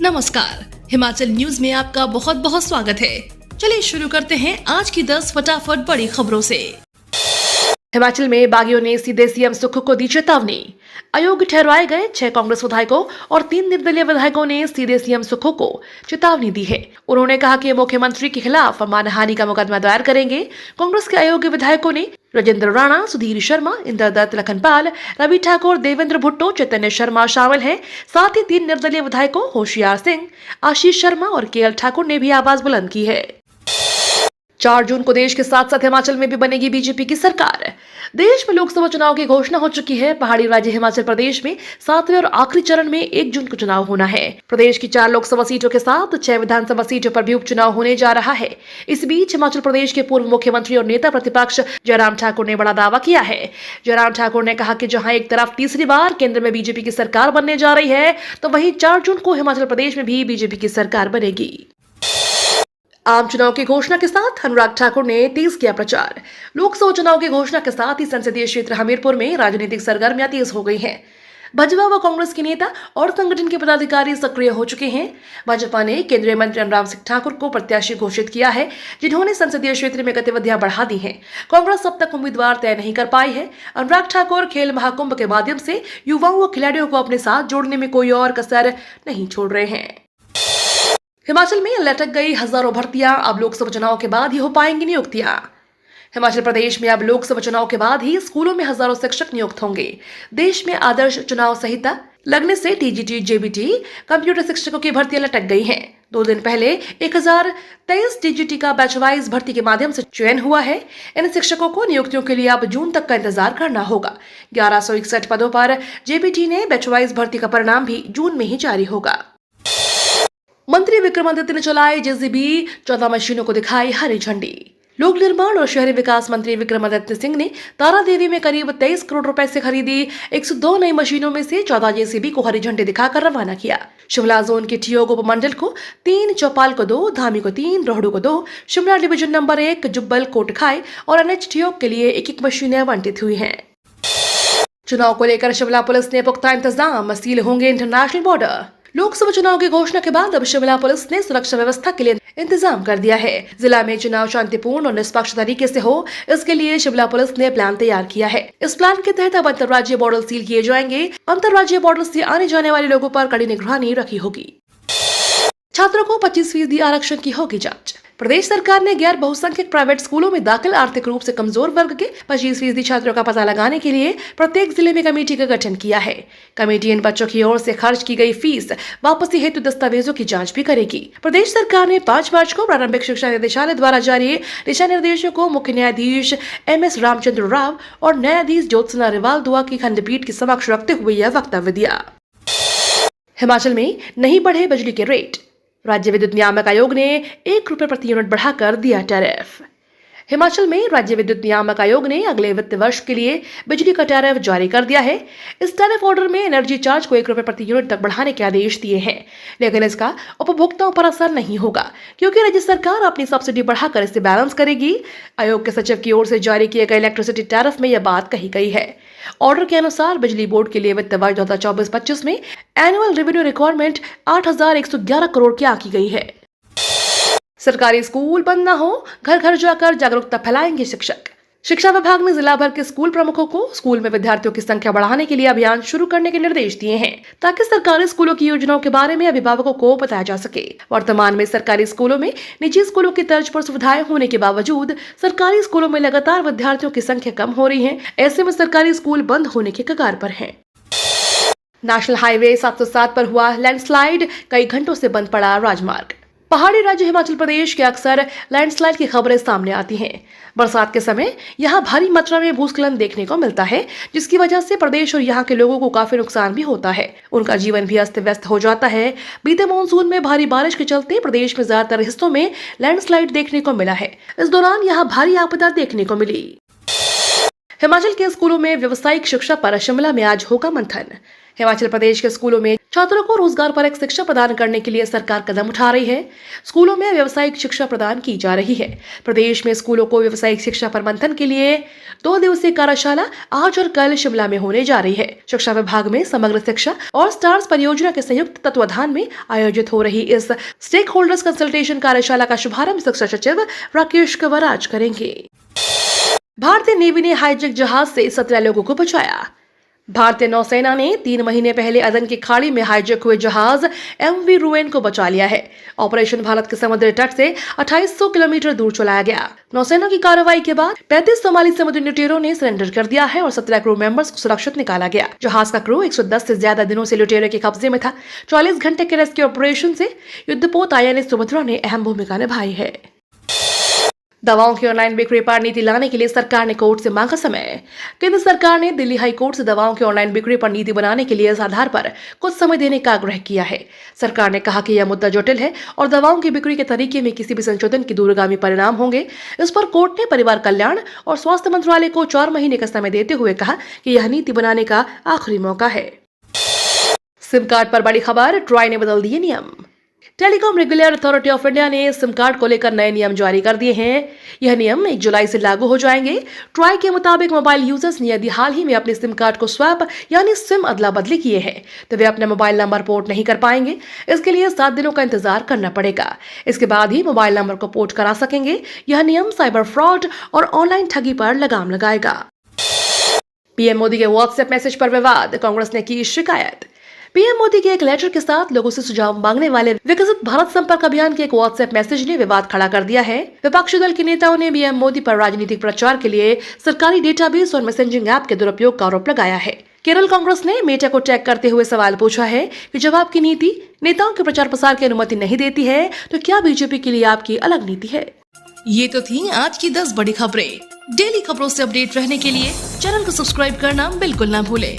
नमस्कार, हिमाचल न्यूज में आपका बहुत बहुत स्वागत है। चलिए शुरू करते हैं आज की 10 फटाफट बड़ी खबरों से। हिमाचल में बागियों ने सीधे सीएम सुक्खू को दी चेतावनी। अयोग्य ठहराए गए 6 कांग्रेस विधायकों और 3 निर्दलीय विधायकों ने सीधे सीएम सुक्खू को चेतावनी दी है। उन्होंने कहा कि मुख्यमंत्री के खिलाफ मानहानि का मुकदमा दायर करेंगे। कांग्रेस के अयोग्य विधायकों ने राजेंद्र राणा, सुधीर शर्मा, इंद्रदत्त लखनपाल, रवि ठाकुर, देवेंद्र भुट्टो, चैतन्य शर्मा शामिल हैं। साथ ही 3 निर्दलीय विधायकों होशियार सिंह, आशीष शर्मा और केएल ठाकुर ने भी आवाज बुलंद की है। 4 जून को देश के साथ साथ हिमाचल में भी बनेगी बीजेपी की सरकार। देश में लोकसभा चुनाव की घोषणा हो चुकी है। पहाड़ी राज्य हिमाचल प्रदेश में 7वें और आखिरी चरण में 1 जून को चुनाव होना है। प्रदेश की 4 लोकसभा सीटों के साथ 6 विधानसभा सीटों पर भी उपचुनाव होने जा रहा है। इस बीच हिमाचल प्रदेश के पूर्व मुख्यमंत्री और नेता प्रतिपक्ष जयराम ठाकुर ने बड़ा दावा किया है। जयराम ठाकुर ने कहा कि जहां एक तरफ तीसरी बार केंद्र में बीजेपी की सरकार बनने जा रही है, तो वहीं 4 जून को हिमाचल प्रदेश में भी बीजेपी की सरकार बनेगी। आम चुनाव की घोषणा के साथ अनुराग ठाकुर ने तेज किया प्रचार। लोकसभा चुनाव की घोषणा के साथ ही संसदीय क्षेत्र हमीरपुर में राजनीतिक सरगर्मियां तेज हो गई हैं। भाजपा व कांग्रेस के नेता और संगठन के पदाधिकारी सक्रिय हो चुके हैं। भाजपा ने केंद्रीय मंत्री अनुराग सिंह ठाकुर को प्रत्याशी घोषित किया है, जिन्होंने संसदीय क्षेत्र में गतिविधियां बढ़ा दी हैं। कांग्रेस अब तक उम्मीदवार तय नहीं कर पाई है। अनुराग ठाकुर खेल महाकुंभ के माध्यम से युवाओं व खिलाड़ियों को अपने साथ जोड़ने में कोई और कसर नहीं छोड़ रहे हैं। हिमाचल में लटक गई हजारों भर्तियां, अब लोकसभा चुनाव के बाद ही हो पाएंगी नियुक्तियां। हिमाचल प्रदेश में अब लोकसभा चुनाव के बाद ही स्कूलों में हजारों शिक्षक नियुक्त होंगे। देश में आदर्श चुनाव संहिता लगने से टीजीटी, जेबीटी, कंप्यूटर शिक्षकों की भर्तियां लटक गई हैं। 2 दिन पहले 1023 टीजीटी का बैचवाइज भर्ती के माध्यम से चयन हुआ है। इन शिक्षकों को नियुक्तियों के लिए अब जून तक का इंतजार करना होगा। 1161 पदों पर जेबीटी ने बैचवाइज भर्ती का परिणाम भी जून में ही जारी होगा। मंत्री विक्रमादित्य ने चलाए जेसीबी, 14 मशीनों को दिखाई हरी झंडी। लोक निर्माण और शहरी विकास मंत्री विक्रमादित्य सिंह ने तारा देवी में करीब 23 करोड़ रुपए से खरीदी 102 नई मशीनों में से 14 जेसीबी को हरी झंडी दिखाकर रवाना किया। शिमला जोन के ठियोग उपमंडल को 3, चौपाल को 2, धामी को 3, रोहडू को 2, शिमला डिवीजन नंबर 1, जुब्बल, कोटखाई और एनएच ठियोग के लिए 1-1 मशीनें आवंटित हुई हैं। चुनाव को लेकर शिमला पुलिस ने पुख्ता इंतजाम, सील होंगे इंटरनेशनल बॉर्डर। लोकसभा चुनाव की घोषणा के बाद अब शिमला पुलिस ने सुरक्षा व्यवस्था के लिए इंतजाम कर दिया है। जिला में चुनाव शांतिपूर्ण और निष्पक्ष तरीके से हो, इसके लिए शिमला पुलिस ने प्लान तैयार किया है। इस प्लान के तहत अब अंतर्राज्यीय बॉर्डर सील किए जाएंगे। अंतर्राज्यीय बॉर्डर से आने जाने वाले लोगों पर कड़ी निगरानी रखी होगी। छात्रों को 25% आरक्षण की होगी जांच। प्रदेश सरकार ने गैर बहुसंख्यक प्राइवेट स्कूलों में दाखिल आर्थिक रूप से कमजोर वर्ग के 25% छात्रों का पता लगाने के लिए प्रत्येक जिले में कमेटी का गठन किया है। कमेटी इन बच्चों की ओर से खर्च की गई फीस वापसी हेतु दस्तावेजों की जांच भी करेगी। प्रदेश सरकार ने 5 मार्च को प्रारंभिक शिक्षा निदेशालय द्वारा जारी दिशा निर्देशों को मुख्य न्यायाधीश MS रामचंद्र राव और न्यायाधीश ज्योत्सना रिवाल दुआ की खंडपीठ के समक्ष रखते हुए यह वक्तव्य दिया। हिमाचल में नहीं बढ़े बिजली के रेट। राज्य विद्युत नियामक आयोग ने 1 रुपए प्रति यूनिट बढ़ाकर दिया टैरिफ। हिमाचल में राज्य विद्युत नियामक आयोग ने अगले वित्त वर्ष के लिए बिजली का टैरिफ जारी कर दिया है। इस टैरिफ ऑर्डर में एनर्जी चार्ज को 1 रुपए प्रति यूनिट तक बढ़ाने के आदेश दिए हैं, लेकिन इसका उपभोक्ताओं पर असर नहीं होगा, क्योंकि राज्य सरकार अपनी सब्सिडी बढ़ाकर इसे बैलेंस करेगी। आयोग के सचिव की ओर से जारी किए गए इलेक्ट्रिसिटी टैरिफ में यह बात कही गई है। ऑर्डर के अनुसार बिजली बोर्ड के लिए वित्त वर्ष 2024-25 में एनुअल रेवेन्यू रिक्वायरमेंट 8,111 करोड़ की आंकी गई है। सरकारी स्कूल बंद न हो, घर घर जाकर जागरूकता फैलाएंगे शिक्षक। शिक्षा विभाग ने जिला भर के स्कूल प्रमुखों को स्कूल में विद्यार्थियों की संख्या बढ़ाने के लिए अभियान शुरू करने के निर्देश दिए हैं, ताकि सरकारी स्कूलों की योजनाओं के बारे में अभिभावकों को बताया जा सके। वर्तमान में सरकारी स्कूलों में निजी स्कूलों की तर्ज पर सुविधाएं होने के बावजूद सरकारी स्कूलों में लगातार विद्यार्थियों की संख्या कम हो रही है। ऐसे में सरकारी स्कूल बंद होने के कगार पर हैं। नेशनल हाईवे 707 पर हुआ लैंडस्लाइड, कई घंटों से बंद पड़ा राजमार्ग। पहाड़ी राज्य हिमाचल प्रदेश के अक्सर लैंडस्लाइड की खबरें सामने आती हैं। बरसात के समय यहां भारी मात्रा में भूस्खलन देखने को मिलता है, जिसकी वजह से प्रदेश और यहां के लोगों को काफी नुकसान भी होता है। उनका जीवन भी अस्त व्यस्त हो जाता है। बीते मानसून में भारी बारिश के चलते प्रदेश में ज्यादातर हिस्सों में लैंडस्लाइड देखने को मिला है। इस दौरान यहाँ भारी आपदा देखने को मिली। हिमाचल के स्कूलों में व्यावसायिक शिक्षा पर शिमला में आज होगा मंथन। हिमाचल प्रदेश के स्कूलों में छात्रों को रोजगार पर एक शिक्षा प्रदान करने के लिए सरकार कदम उठा रही है। स्कूलों में व्यावसायिक शिक्षा प्रदान की जा रही है। प्रदेश में स्कूलों को व्यावसायिक शिक्षा पर मंथन के लिए 2 दिवसीय कार्यशाला आज और कल शिमला में होने जा रही है। शिक्षा विभाग में समग्र शिक्षा और स्टार्स परियोजना के संयुक्त तत्वाधान में आयोजित हो रही इस स्टेक होल्डर्स कंसल्टेशन कार्यशाला का शुभारंभ शिक्षा सचिव राकेश कंवर आज करेंगे। भारतीय नेवी ने हाईजैक जहाज से 17 लोगों को बचाया। भारतीय नौसेना ने 3 महीने पहले अदन की खाड़ी में हाईजैक हुए जहाज MV रुएन को बचा लिया है। ऑपरेशन भारत के समुद्री तट से 2800 किलोमीटर दूर चलाया गया। नौसेना की कार्रवाई के बाद 35 सोमाली समुद्री लुटेरों ने सरेंडर कर दिया है और 17 क्रू मेंबर्स को सुरक्षित निकाला गया। जहाज का क्रू 110 से ज्यादा दिनों से लुटेरों के कब्जे में था। 44 घंटे के रेस्क्यू ऑपरेशन से युद्धपोत INS सुभद्रा ने अहम भूमिका निभाई है। दवाओं की ऑनलाइन बिक्री पर नीति लाने के लिए सरकार ने कोर्ट से मांगा समय। केंद्र सरकार ने दिल्ली हाई कोर्ट से दवाओं की ऑनलाइन बिक्री पर नीति बनाने के लिए इस आधार पर कुछ समय देने का आग्रह किया है। सरकार ने कहा कि यह मुद्दा जटिल है और दवाओं की बिक्री के तरीके में किसी भी संशोधन की दूरगामी परिणाम होंगे। इस पर कोर्ट ने परिवार कल्याण और स्वास्थ्य मंत्रालय को 4 महीने का समय देते हुए कहा कि यह नीति बनाने का आखिरी मौका है। सिम कार्ड पर बड़ी खबर, ट्राई ने बदल दिए नियम। Telecom regulatory authority of India ने सिम कार्ड को लेकर नए नियम जारी कर दिए हैं। यह नियम 1 जुलाई से लागू हो जाएंगे। ट्राई के मुताबिक मोबाइल यूजर्स ने यदि हाल ही में अपने सिम कार्ड को स्वैप यानी सिम अदला बदली किए हैं तो वे अपना मोबाइल नंबर पोर्ट नहीं कर पाएंगे। इसके लिए 7 दिनों का इंतजार करना पड़ेगा। इसके बाद ही मोबाइल नंबर को पोर्ट करा सकेंगे। यह नियम साइबर फ्रॉड और ऑनलाइन ठगी पर लगाम लगाएगा। पीएम मोदी के व्हाट्सएप मैसेज पर विवाद, कांग्रेस ने की शिकायत। पीएम मोदी के एक लेटर के साथ लोगों से सुझाव मांगने वाले विकसित भारत संपर्क अभियान के एक व्हाट्सएप मैसेज ने विवाद खड़ा कर दिया है। विपक्षी दल के नेताओं ने पीएम मोदी पर राजनीतिक प्रचार के लिए सरकारी डेटाबेस और मैसेजिंग ऐप के दुरुपयोग का आरोप लगाया है। केरल कांग्रेस ने मेटा को टैग करते हुए सवाल पूछा है कि जब आपकी नीति नेताओं के प्रचार प्रसार की अनुमति नहीं देती है तो क्या बीजेपी के लिए आपकी अलग नीति है। ये तो थी आज की 10 बड़ी खबरें। डेली खबरों से अपडेट रहने के लिए चैनल को सब्सक्राइब करना बिल्कुल न भूलें।